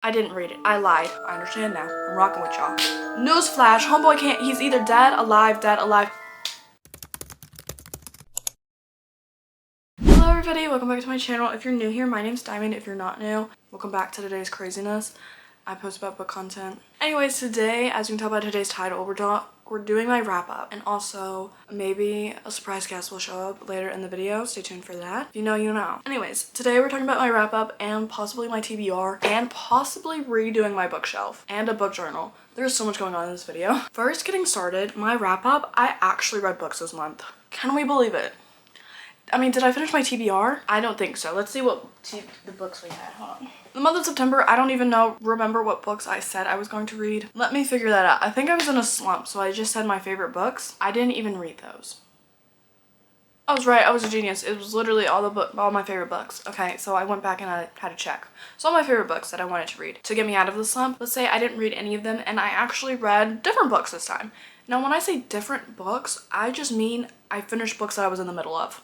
I didn't read it. I lied. I understand now. I'm rocking with y'all. Newsflash, homeboy can't, he's either dead, alive, dead, alive. Hello everybody, welcome back to my channel. If you're new here, my name's Diamond. If you're not new, welcome back to today's craziness. I post about book content. Anyways, today, as you can tell by today's title, we're doing my wrap up, and also maybe a surprise guest will show up later in the video. Stay tuned for that. If you know, you know. Anyways, today we're talking about my wrap up and possibly my TBR and possibly redoing my bookshelf and a book journal. There's so much going on in this video. First, getting started, my wrap up, I actually read books this month. Can we believe it? I mean, did I finish my TBR? I don't think so. Let's see what the books we had. Hold on. The month of September, I don't even remember what books I said I was going to read. Let me figure that out. I think I was in a slump, so I just said my favorite books. I didn't even read those. I was right. I was a genius. It was literally all my favorite books. Okay, so I went back and I had to check. So all my favorite books that I wanted to read to get me out of the slump. Let's say I didn't read any of them, and I actually read different books this time. Now, when I say different books, I just mean I finished books that I was in the middle of.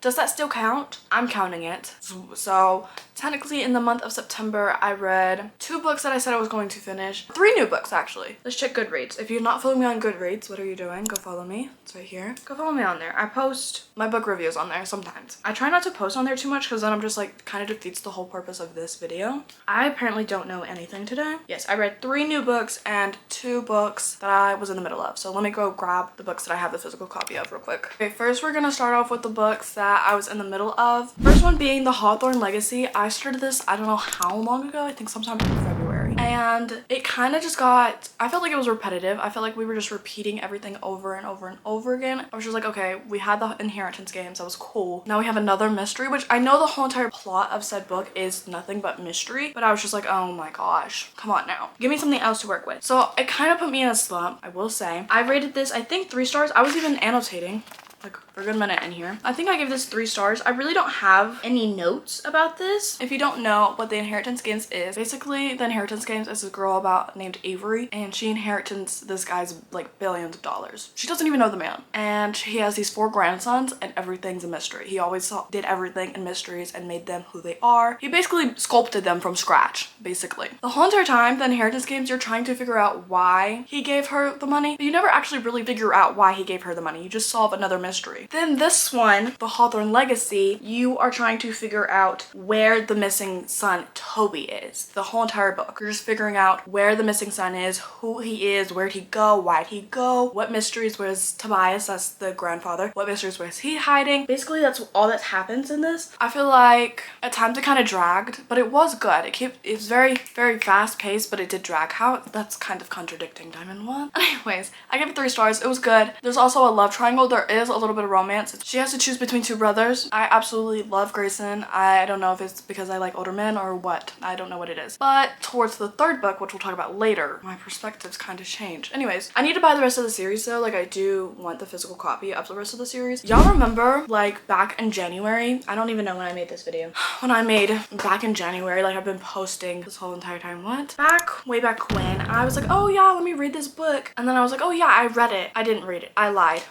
Does that still count? I'm counting it. So technically in the month of September, I read 2 books that I said I was going to finish. 3 new books, actually. Let's check Goodreads. If you're not following me on Goodreads, what are you doing? Go follow me. It's right here. Go follow me on there. I post my book reviews on there sometimes. I try not to post on there too much because then I'm just like kind of defeats the whole purpose of this video. I apparently don't know anything today. Yes, I read 3 new books and 2 books that I was in the middle of. So let me go grab the books that I have the physical copy of real quick. Okay, first we're gonna start off with the books that I was in the middle of. First one being The Hawthorne Legacy. I started this, I don't know how long ago, I think sometime in February. And it kind of just got, I felt like it was repetitive. I felt like we were just repeating everything over and over and over again. I was just like, okay, we had the inheritance games, that was cool. Now we have another mystery, which I know the whole entire plot of said book is nothing but mystery, but I was just like, oh my gosh, come on now. Give me something else to work with. So it kind of put me in a slump, I will say. I rated this, I think 3 stars. I was even annotating like for a good minute in here. I think I gave this 3 stars. I really don't have any notes about this. If you don't know what the inheritance games is, basically the inheritance games is a girl named Avery, and she inherits this guy's like billions of dollars. She doesn't even know the man, and he has these 4 grandsons, and everything's a mystery. He always did everything in mysteries and made them who they are. He basically sculpted them from scratch, basically. The whole entire time, the inheritance games, you're trying to figure out why he gave her the money, but you never actually really figure out why he gave her the money. You just solve another mystery. Then this one, The Hawthorne Legacy, you are trying to figure out where the missing son Toby is. The whole entire book, you're just figuring out where the missing son is, who he is, where'd he go, why'd he go, what mysteries was Tobias, that's the grandfather, what mysteries was he hiding. Basically, that's all that happens in this. I feel like at times it kind of dragged, but it was good. It's very, very fast paced, but it did drag. How? That's kind of contradicting Diamond 1. Anyways, I give it 3 stars. It was good. There's also a love triangle. There is a little bit of romance. She has to choose between 2 brothers. I absolutely love Grayson. I don't know if it's because I like older men or what. I don't know what it is. But towards the 3rd book, which we'll talk about later, my perspectives kind of change. Anyways, I need to buy the rest of the series though. Like I do want the physical copy of the rest of the series. Y'all remember like back in January? I don't even know when I made this video. When I made back in January, like I've been posting this whole entire time. What? Way back when I was like, oh yeah, let me read this book. And then I was like, oh yeah, I read it. I didn't read it. I lied.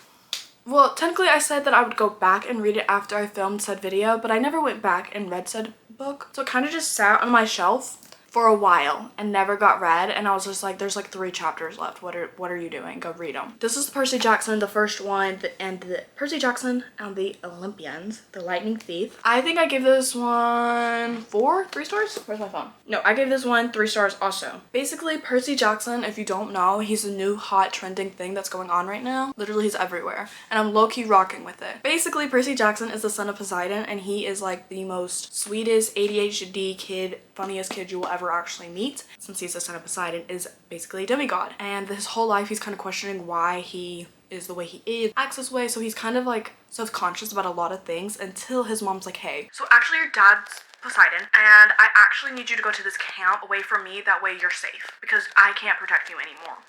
Well, technically I said that I would go back and read it after I filmed said video, but I never went back and read said book. So it kind of just sat on my shelf for a while and never got read, and I was just like, there's like 3 chapters left. What are you doing? Go read them. This is Percy Jackson, the first one, Percy Jackson and the Olympians, the Lightning Thief. I think I gave this one 3 stars? Where's my phone? No, I gave this one 3 stars also. Basically, Percy Jackson, if you don't know, he's a new hot trending thing that's going on right now. Literally, he's everywhere, and I'm low-key rocking with it. Basically, Percy Jackson is the son of Poseidon, and he is like the most sweetest ADHD kid, funniest kid you will ever actually meet, since he's the son of Poseidon, is basically a demigod. And his whole life he's kind of questioning why he is the way he is, acts this way, so he's kind of like self-conscious about a lot of things until his mom's like, hey, so actually your dad's Poseidon, and I actually need you to go to this camp away from me, that way you're safe, because I can't protect you anymore.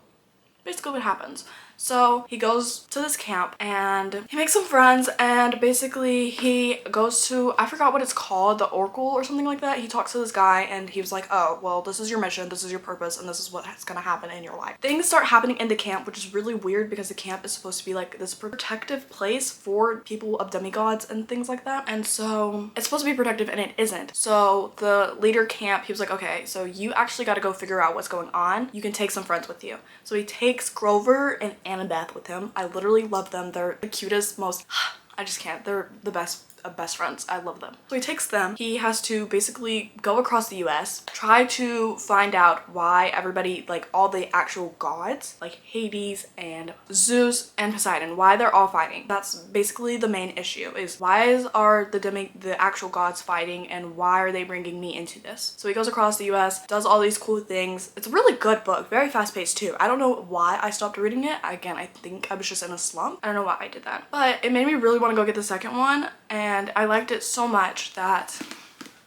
Basically what happens. So he goes to this camp and he makes some friends, and basically he goes to, I forgot what it's called, the Oracle or something like that. He talks to this guy and he was like, oh, well, this is your mission, this is your purpose, and this is what's gonna happen in your life. Things start happening in the camp, which is really weird because the camp is supposed to be like this protective place for people of demigods and things like that. And so it's supposed to be protective and it isn't. So the leader camp, he was like, okay, so you actually got to go figure out what's going on. You can take some friends with you. So he takes Grover and Annabeth with him. I literally love them. They're the cutest, most, I just can't. They're the best friends. I love them. So he takes them. He has to basically go across the US, try to find out why everybody, like all the actual gods, like Hades and Zeus and Poseidon, why they're all fighting. That's basically the main issue, is why are the actual gods fighting and why are they bringing me into this? So he goes across the US, does all these cool things. It's a really good book, very fast paced too. I don't know why I stopped reading it. Again, I think I was just in a slump. I don't know why I did that, but it made me really want to go get the second one, and I liked it so much that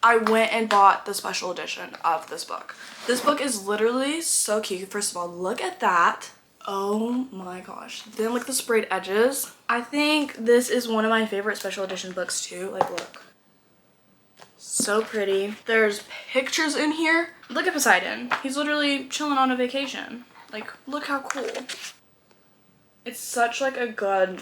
I went and bought the special edition of this book. This book is literally so cute. First of all, look at that. Oh my gosh. Then look at the sprayed edges. I think this is one of my favorite special edition books too. Like, look. So pretty. There's pictures in here. Look at Poseidon. He's literally chilling on a vacation. Like, look how cool. It's such like a good,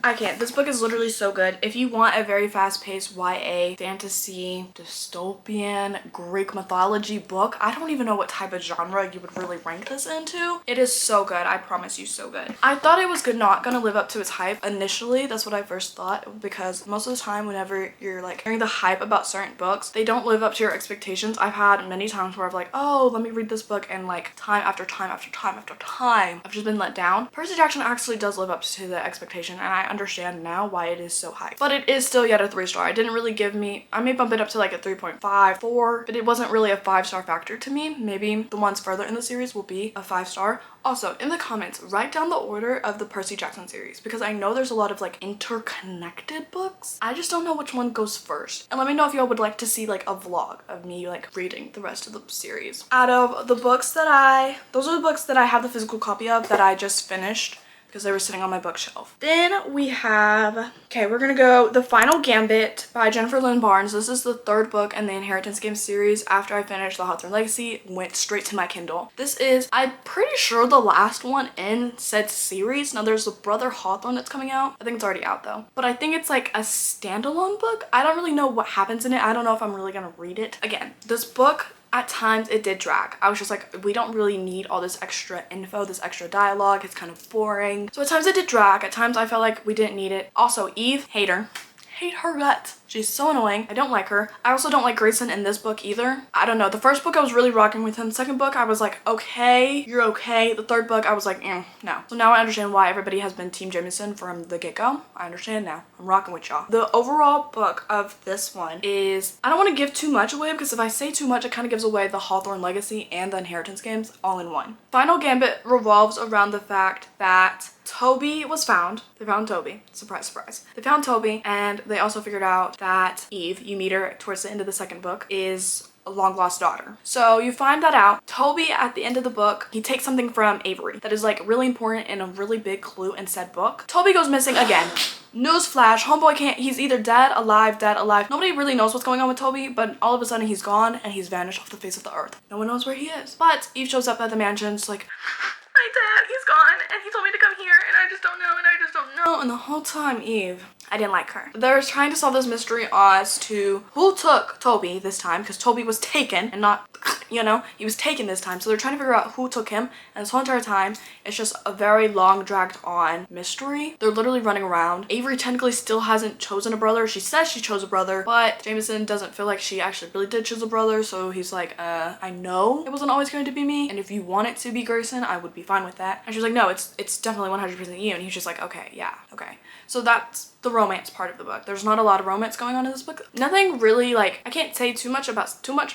I can't. This book is literally so good. If you want a very fast-paced YA, fantasy, dystopian, Greek mythology book, I don't even know what type of genre you would really rank this into. It is so good. I promise you, so good. I thought it was not gonna live up to its hype initially. That's what I first thought, because most of the time whenever you're like hearing the hype about certain books, they don't live up to your expectations. I've had many times where I've like, oh, let me read this book, and like time after time after time after time, I've just been let down. Percy Jackson actually does live up to the expectation, and I understand now why it is so high, but it is still yet a 3-star. It didn't really give me, I may bump it up to like a 3.5, 4, but it wasn't really a 5-star factor to me. Maybe the ones further in the series will be a 5-star. Also, in the comments, write down the order of the Percy Jackson series, because I know there's a lot of like interconnected books. I just don't know which one goes first. And let me know if y'all would like to see like a vlog of me like reading the rest of the series. Out of the books that those are the books that I have the physical copy of that I just finished, because they were sitting on my bookshelf. Then we have, okay, we're gonna go The Final Gambit by Jennifer Lynn Barnes. This is the 3rd book in the Inheritance Game series. After I finished The Hawthorne Legacy, went straight to my Kindle. This is, I'm pretty sure, the last one in said series. Now there's the Brother Hawthorne that's coming out. I think it's already out though. But I think it's like a standalone book. I don't really know what happens in it. I don't know if I'm really gonna read it. Again, this book, at times it did drag. I was just like, we don't really need all this extra info, this extra dialogue. It's kind of boring. So at times it did drag. At times I felt like we didn't need it. Also, Eve, hate her. Hate her guts. She's so annoying. I don't like her. I also don't like Grayson in this book either. I don't know. The first book I was really rocking with him. Second book I was like, okay, you're okay. The third book I was like, no. So now I understand why everybody has been Team Jameson from the get-go. I understand now. I'm rocking with y'all. The overall book of this one is, I don't want to give too much away, because if I say too much, it kind of gives away the Hawthorne Legacy and the Inheritance Games all in one. Final Gambit revolves around the fact that Toby was found. They found Toby. Surprise, surprise. They found Toby, and they also figured out that Eve, you meet her towards the end of the second book, is a long lost daughter. So you find that out. Toby, at the end of the book, he takes something from Avery that is like really important and a really big clue in said book. Toby goes missing again. Newsflash, homeboy can't, he's either dead, alive, dead, alive. Nobody really knows what's going on with Toby, but all of a sudden he's gone and he's vanished off the face of the earth. No one knows where he is. But Eve shows up at the mansion, just like, my dad, he's gone, and he told me to come here, and I just don't know, and I just don't know. And the whole time, Eve, I didn't like her. They're trying to solve this mystery as to who took Toby this time, because Toby was taken and not, you know, he was taken this time. So they're trying to figure out who took him, and this whole entire time, it's just a very long, dragged on mystery. They're literally running around. Avery technically still hasn't chosen a brother. She says she chose a brother, but Jameson doesn't feel like she actually really did choose a brother, so he's like, I know it wasn't always going to be me, and if you want it to be Grayson, I would be fine with that. And she's like, no, it's definitely 100% you. And he's just like, okay, yeah, okay. So that's the romance part of the book. There's not a lot of romance going on in this book. Nothing really, like, I can't say too much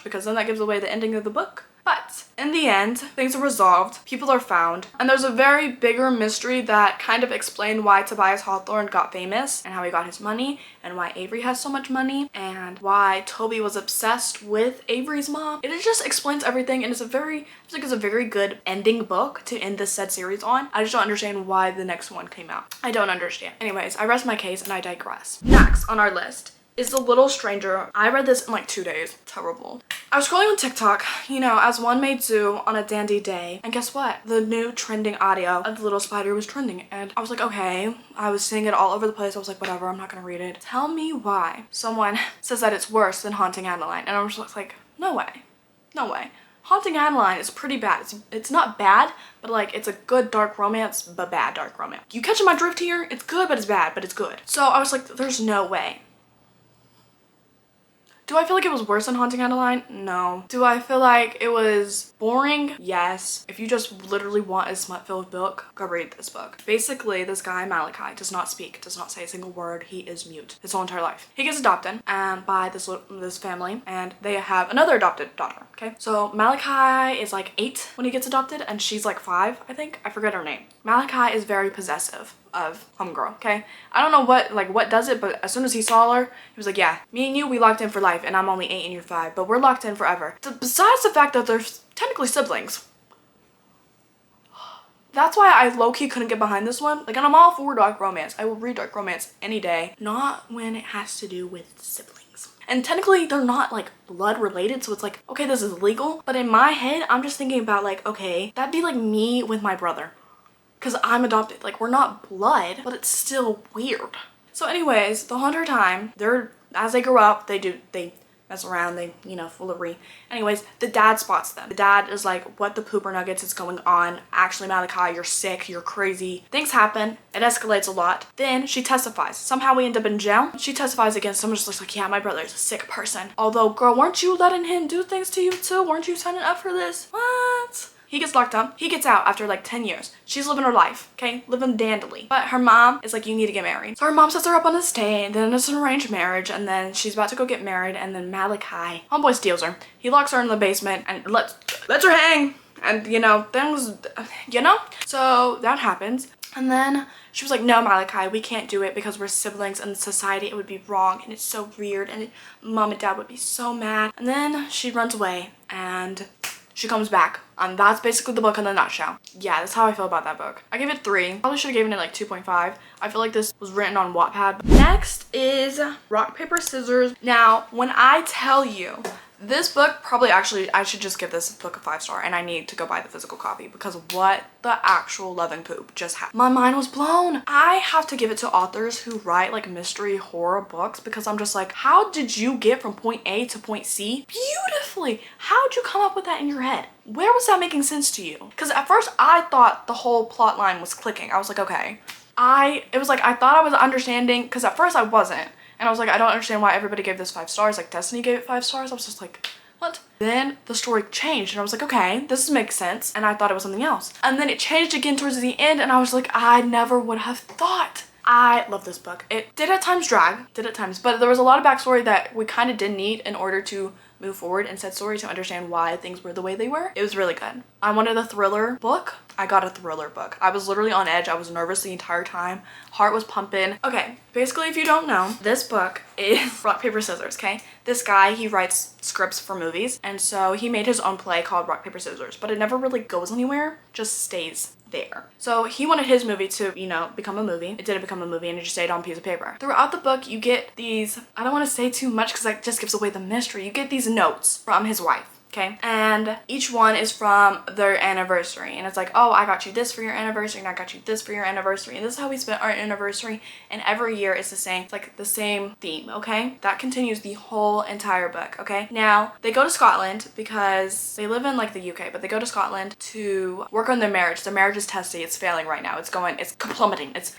because then that gives away the ending of the book. But in the end, things are resolved, people are found, and there's a very bigger mystery that kind of explained why Tobias Hawthorne got famous and how he got his money and why Avery has so much money and why Toby was obsessed with Avery's mom. It just explains everything, and it's a very good ending book to end this said series on. I just don't understand why the next one came out. I don't understand. Anyways, I rest my case and I digress. Next on our list is The Little Stranger. I read this in like 2 days. Terrible. I was scrolling on TikTok, you know, as one may do on a dandy day, and guess what? The new trending audio of The Little Spider was trending, and I was like, okay. I was seeing it all over the place. I was like, whatever, I'm not gonna read it. Tell me why someone says that it's worse than Haunting Adeline, and I'm just like, no way. No way. Haunting Adeline is pretty bad. It's not bad, but like it's a good dark romance, but bad dark romance. You catching my drift here? It's good, but it's bad, but it's good. So I was like, there's no way. Do I feel like it was worse than Haunting Adeline? No. Do I feel like it was boring? Yes. If you just literally want a smut-filled book, go read this book. Basically, this guy, Malachi, does not speak, does not say a single word. He is mute his whole entire life. He gets adopted by this family, and they have another adopted daughter, okay? So Malachi is like 8 when he gets adopted, and she's like 5, I think. I forget her name. Malachi is very possessive of homegirl, okay? I don't know what does it, but as soon as he saw her, he was like, yeah, me and you, we locked in for life, and I'm only 8 and you're 5, but we're locked in forever. Besides the fact that they're technically siblings. That's why I low-key couldn't get behind this one. Like, and I'm all for dark romance. I will read dark romance any day. Not when it has to do with siblings. And technically, they're not, like, blood related, so it's like, okay, this is legal. But in my head, I'm just thinking about, like, okay, that'd be like me with my brother. Because I'm adopted. Like, we're not blood, but it's still weird. So anyways, the whole entire time, as they grow up, they mess around, they, you know, foolery. Anyways, the dad spots them. The dad is like, what the pooper nuggets is going on? Actually, Malachi, you're sick, you're crazy. Things happen. It escalates a lot. Then she testifies. Somehow we end up in jail. She testifies against someone just like, yeah, my brother's a sick person. Although, girl, weren't you letting him do things to you too? Weren't you signing up for this? What? He gets locked up. He gets out after like 10 years. She's living her life, okay? Living dandily. But her mom is like, you need to get married. So her mom sets her up on a stay, then it's an arranged marriage, and then she's about to go get married, and then Malachi, homeboy steals her. He locks her in the basement and lets her hang. And you know, things, you know? So that happens. And then she was like, no, Malachi, we can't do it because we're siblings and in society it would be wrong and it's so weird and mom and dad would be so mad. And then she runs away and she comes back, and that's basically the book in a nutshell. Yeah, that's how I feel about that book. I gave it 3. Probably should have given it like 2.5. I feel like this was written on Wattpad. Next is Rock, Paper, Scissors. Now, when I tell you, this book probably actually, I should just give this book a 5-star, and I need to go buy the physical copy because what the actual loving poop just happened. My mind was blown. I have to give it to authors who write like mystery horror books because I'm just like, how did you get from point A to point C beautifully? How'd you come up with that in your head? Where was that making sense to you? Because at first I thought the whole plot line was clicking. I was like, okay. I thought I was understanding, because at first I wasn't. And I was like, I don't understand why everybody gave this 5 stars. Like, Destiny gave it 5 stars. I was just like, what? Then the story changed and I was like, okay, this makes sense. And I thought it was something else. And then it changed again towards the end and I was like, I never would have thought. I love this book. It did at times drag, but there was a lot of backstory that we kind of did need in order to move forward in said story to understand why things were the way they were. It was really good. I wanted a thriller book. I got a thriller book. I was literally on edge. I was nervous the entire time. Heart was pumping. Okay, basically if you don't know, this book is Rock, Paper, Scissors, okay? This guy, he writes scripts for movies, and so he made his own play called Rock, Paper, Scissors, but it never really goes anywhere, just stays there. So he wanted his movie to, you know, become a movie. It didn't become a movie and it just stayed on a piece of paper. Throughout the book, you get these, I don't want to say too much because that just gives away the mystery. You get these notes from his wife. Okay, and each one is from their anniversary, and it's like, oh, I got you this for your anniversary, and I got you this for your anniversary, and this is how we spent our anniversary, and every year it's the same. It's like the same theme, okay? That continues the whole entire book, okay? Now, they go to Scotland because they live in like the UK, but they go to Scotland to work on their marriage. Their marriage is testy, it's failing right now. It's plummeting, it's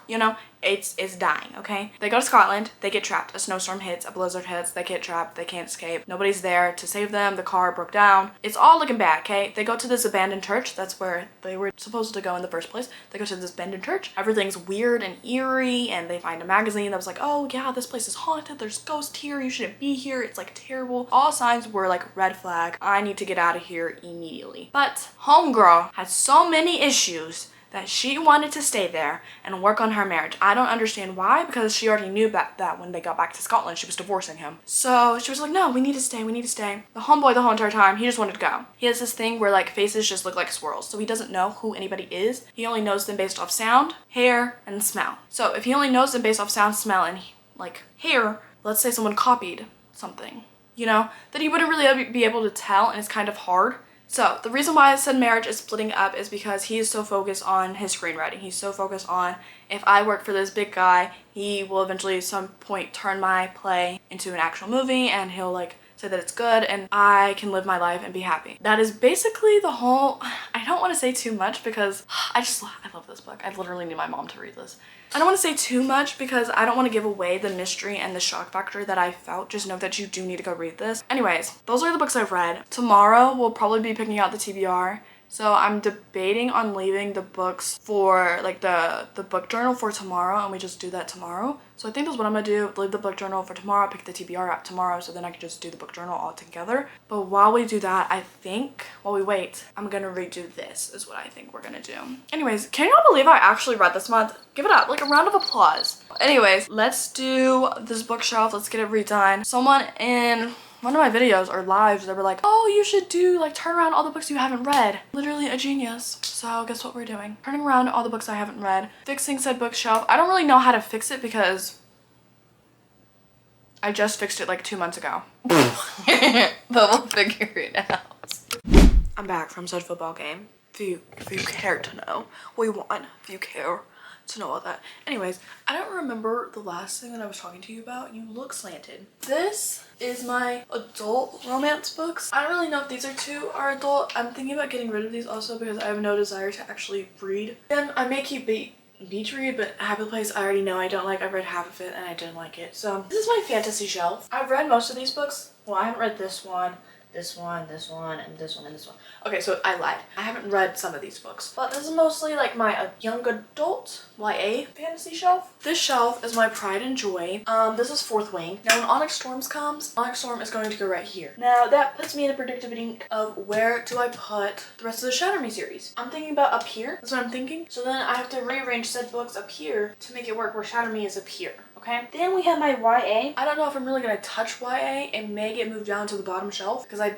you know, it's dying, okay? They go to Scotland, they get trapped. A snowstorm hits, a blizzard hits, they get trapped, they can't escape. Nobody's there to save them, the car broke down. It's all looking bad, okay? They go to this abandoned church. That's where they were supposed to go in the first place. They go to this abandoned church. Everything's weird and eerie, and they find a magazine that was like, oh yeah, this place is haunted, there's ghosts here, you shouldn't be here, it's like terrible. All signs were like red flag. I need to get out of here immediately. But homegirl had so many issues that she wanted to stay there and work on her marriage. I don't understand why, because she already knew that when they got back to Scotland, she was divorcing him. So she was like, no, we need to stay, we need to stay. The homeboy the whole entire time, he just wanted to go. He has this thing where like faces just look like swirls. So he doesn't know who anybody is. He only knows them based off sound, hair, and smell. So if he only knows them based off sound, smell, and like hair, let's say someone copied something, you know, then he wouldn't really be able to tell, and it's kind of hard. So the reason why I said marriage is splitting up is because he is so focused on his screenwriting. He's so focused on, if I work for this big guy, he will eventually at some point turn my play into an actual movie, and he'll like say that it's good and I can live my life and be happy. That is basically the whole, I don't want to say too much because I love this book. I literally need my mom to read this. I don't want to say too much because I don't want to give away the mystery and the shock factor that I felt. Just know that you do need to go read this. Anyways, those are the books I've read. Tomorrow we'll probably be picking out the TBR. So I'm debating on leaving the books for like the book journal for tomorrow, and we just do that tomorrow. So I think that's what I'm gonna do, leave the book journal for tomorrow, pick the TBR up tomorrow, so then I can just do the book journal all together. But while we do that, I think, while we wait, I'm gonna redo this is what I think we're gonna do. Anyways, can y'all believe I actually read this month? Give it up, like a round of applause. Anyways, let's do this bookshelf, let's get it redone. Someone in one of my videos or lives, they were like, oh, you should do like turn around all the books you haven't read. Literally a genius. So guess what we're doing? Turning around all the books I haven't read, fixing said bookshelf. I don't really know how to fix it because I just fixed it like 2 months ago. But we'll figure it out. I'm back from said football game. If you care to know, we won. If you care to know all that. Anyways, I don't remember the last thing that I was talking to you about. You look slanted. This is my adult romance books. I don't really know if these two are adult. I'm thinking about getting rid of these also because I have no desire to actually read. And I may keep beach read, but Happy Place I already know I don't like. I read half of it and I didn't like it. So this is my fantasy shelf. I've read most of these books. Well, I haven't read this one, this one, this one, and this one, and this one. Okay, so I lied. I haven't read some of these books. But this is mostly like my young adult YA fantasy shelf. This shelf is my pride and joy. This is Fourth Wing. Now when Onyx Storms comes, Onyx Storm is going to go right here. Now that puts me in a predicament of where do I put the rest of the Shatter Me series. I'm thinking about up here. That's what I'm thinking. So then I have to rearrange said books up here to make it work where Shatter Me is up here. Okay. Then we have my YA. I don't know if I'm really gonna touch YA. It may get moved down to the bottom shelf because I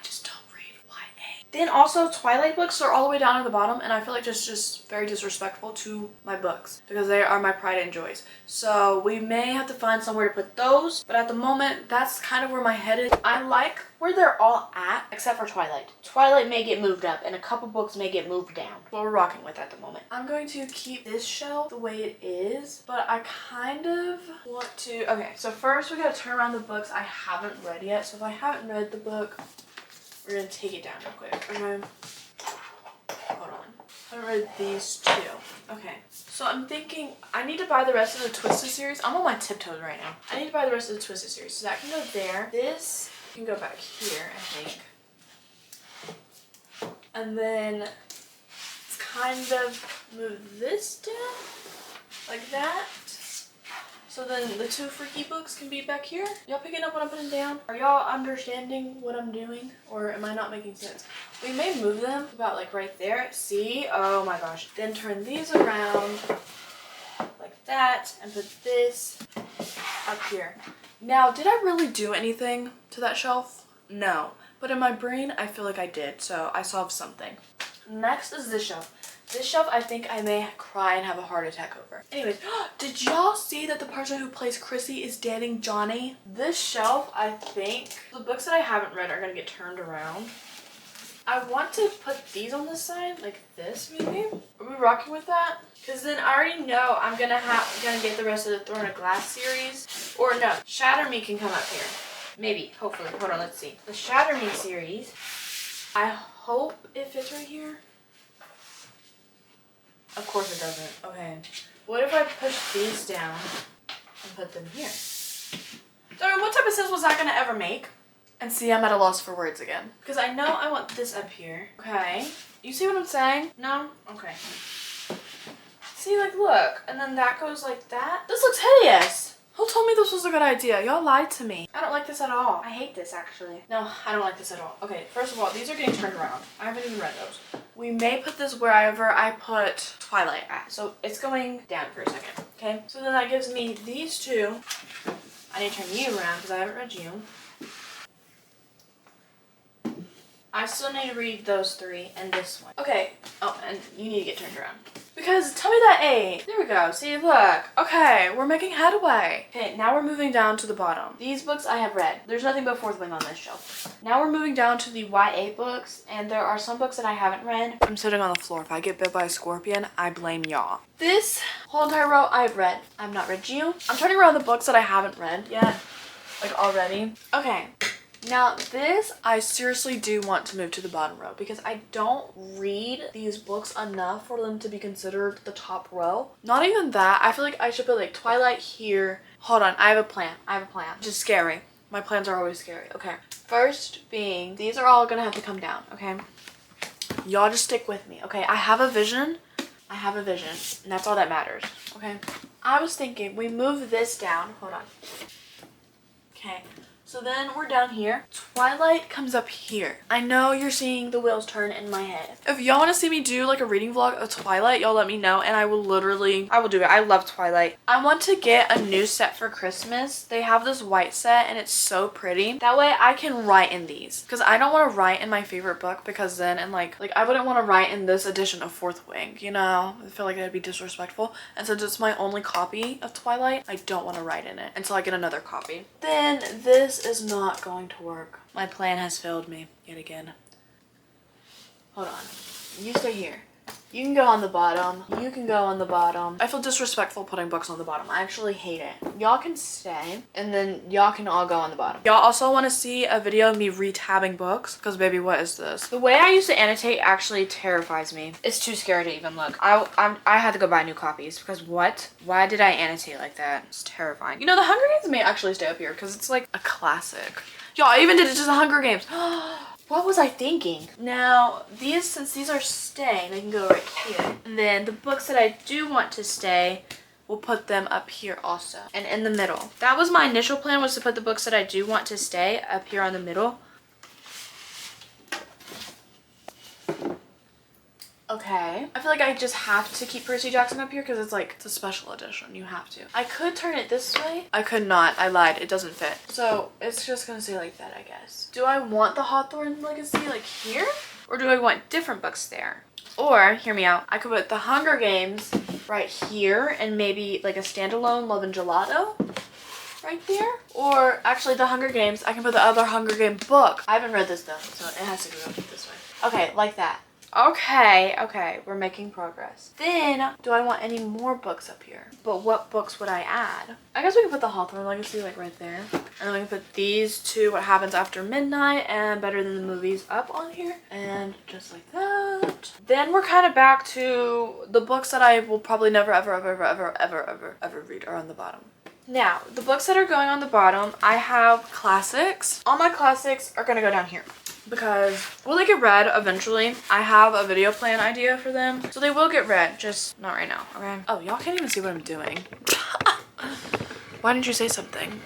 just don't read YA. Then also Twilight books are all the way down at the bottom, and I feel like just very disrespectful to my books because they are my pride and joys. So we may have to find somewhere to put those, but at the moment that's kind of where my head is. I like where they're all at except for Twilight. Twilight may get moved up and a couple books may get moved down. What we're rocking with at the moment. I'm going to keep this shelf the way it is, but I kind of want to, okay, so first we gotta turn around the books I haven't read yet. So if I haven't read the book, we're gonna take it down real quick. Okay, hold on. I haven't read these two. Okay, so I'm thinking I need to buy the rest of the Twisted series. I'm on my tiptoes right now. I need to buy the rest of the Twisted series. So that can go there. This can go back here, I think. And then let's kind of move this down like that. So then the two freaky books can be back here. Y'all picking up what I'm putting down? Are y'all understanding what I'm doing? Or am I not making sense? We may move them about like right there. See? Oh my gosh. Then turn these around like that and put this up here. Now, did I really do anything to that shelf? No. But in my brain, I feel like I did. So I solved something. Next is this shelf. This shelf, I think I may cry and have a heart attack over. Anyways, did y'all see that the person who plays Chrissy is dating Johnny? This shelf, I think, the books that I haven't read are gonna get turned around. I want to put these on this side, like this maybe? Are we rocking with that? Because then I already know I'm gonna get the rest of the Throne of Glass series. Or no, Shatter Me can come up here. Maybe, hopefully. Hold on, let's see. The Shatter Me series, I hope it fits right here. Of course it doesn't. Okay. What if I push these down and put them here? Darn, what type of sense was that gonna ever make? And see, I'm at a loss for words again. Because I know I want this up here. Okay. You see what I'm saying? No? Okay. See, like, look. And then that goes like that. This looks hideous. Who told me this was a good idea? Y'all lied to me. I don't like this at all. I hate this, actually. No, I don't like this at all. Okay, first of all, these are getting turned around. I haven't even read those. We may put this wherever I put Twilight at. So it's going down for a second, okay? So then that gives me these two. I need to turn you around because I haven't read you. I still need to read those three and this one. Okay. Oh, and you need to get turned around. Because tell me that A. There we go. See, look. Okay, we're making headway. Okay, now we're moving down to the bottom. These books I have read. There's nothing but Fourth Wing on this shelf. Now we're moving down to the YA books, and there are some books that I haven't read. I'm sitting on the floor. If I get bit by a scorpion, I blame y'all. This whole entire row I've read. I've not read you. I'm turning around the books that I haven't read yet. Like already. Okay. Now this, I seriously do want to move to the bottom row because I don't read these books enough for them to be considered the top row. Not even that, I feel like I should put like Twilight here. Hold on, I have a plan, Which is scary. My plans are always scary. Okay, first being, these are all gonna have to come down, okay? Y'all just stick with me, okay? I have a vision, and that's all that matters, okay? I was thinking we move this down, hold on. Okay. So then we're down here. Twilight comes up here. I know you're seeing the wheels turn in my head. If y'all want to see me do like a reading vlog of Twilight, y'all let me know and I will do it. I love Twilight. I want to get a new set for Christmas. They have this white set and it's so pretty. That way I can write in these. Because I don't want to write in my favorite book because then and like I wouldn't want to write in this edition of Fourth Wing, you know? I feel like that'd be disrespectful. And since it's my only copy of Twilight, I don't want to write in it until I get another copy. Then this is not going to work. My plan has failed me yet again. Hold on. You stay here. You can go on the bottom. You can go on the bottom. I feel disrespectful putting books on the bottom. I actually hate it. Y'all can stay and then y'all can all go on the bottom. Y'all also want to see a video of me re-tabbing books? Because baby, what is this? The way I used to annotate actually terrifies me. It's too scary to even look. I had to go buy new copies because what? Why did I annotate like that? It's terrifying. You know, the Hunger Games may actually stay up here because it's like a classic. Y'all, I even did it to the Hunger Games. What was I thinking? Now, since these are staying, they can go right here. And then the books that I do want to stay, we'll put them up here also. And in the middle. That was my initial plan, was to put the books that I do want to stay up here on the middle. Okay. I feel like I just have to keep Percy Jackson up here because it's a special edition. You have to. I could turn it this way. I could not. I lied. It doesn't fit. So it's just gonna stay like that, I guess. Do I want the Hawthorne Legacy like here? Or do I want different books there? Or, hear me out, I could put the Hunger Games right here and maybe like a standalone Love and Gelato right there. Or actually the Hunger Games, I can put the other Hunger Game book. I haven't read this though, so it has to go this way. Okay, like that. Okay, we're making progress. Then, do I want any more books up here? But what books would I add? I guess we can put the Hawthorne Legacy like right there. And then we can put these two, What Happens After Midnight and Better Than the Movies up on here. And just like that. Then we're kind of back to the books that I will probably never ever read are on the bottom. Now, the books that are going on the bottom, I have classics. All my classics are gonna go down here. Because will they get read eventually? I have a video plan idea for them. So they will get read, just not right now, okay? Oh, y'all can't even see what I'm doing. Why didn't you say something?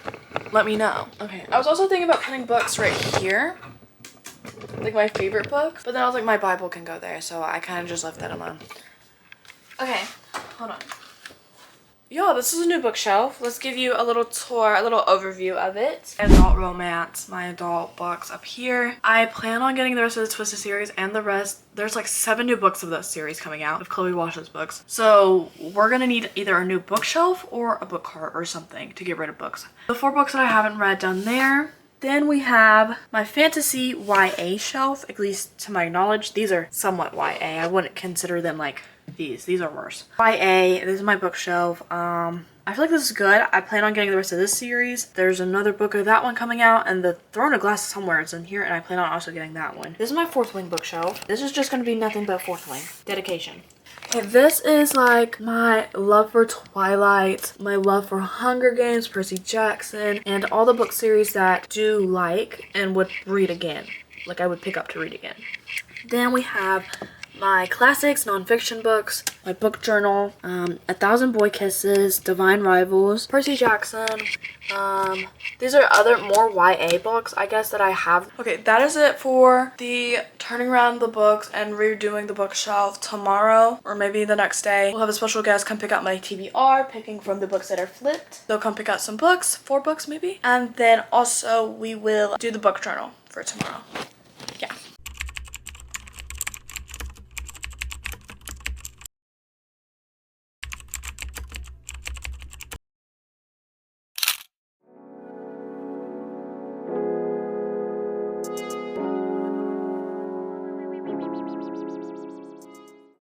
Let me know. Okay, I was also thinking about putting books right here. Like my favorite books. But then I was like, my Bible can go there. So I kind of just left that alone. Okay, hold on. Yo, this is a new bookshelf. Let's give you a little tour, a little overview of it. Adult romance, my adult books up here. I plan on getting the rest of the Twisted series and the rest. There's like 7 new books of this series coming out of Chloe Walsh's books. So we're gonna need either a new bookshelf or a book cart or something to get rid of books. The 4 books that I haven't read down there. Then we have my fantasy YA shelf, at least to my knowledge. These are somewhat YA. I wouldn't consider them like these are worse. YA, this is my bookshelf. I feel like this is good. I plan on getting the rest of this series. There's another book of that one coming out, and the Throne of Glass somewhere is in here, and I plan on also getting that one. This is my Fourth Wing bookshelf. This is just going to be nothing but Fourth Wing. Dedication. Okay, this is like my love for Twilight, my love for Hunger Games, Percy Jackson, and all the book series that I do like and would read again. Like I would pick up to read again. Then we have my classics, nonfiction books, my book journal, 1,000 Boy Kisses, Divine Rivals, Percy Jackson. These are other more YA books, I guess, that I have. Okay, that is it for the turning around the books and redoing the bookshelf. Tomorrow, or maybe the next day, we'll have a special guest come pick out my TBR, picking from the books that are flipped. They'll come pick out some books, 4 books maybe. And then also we will do the book journal for tomorrow.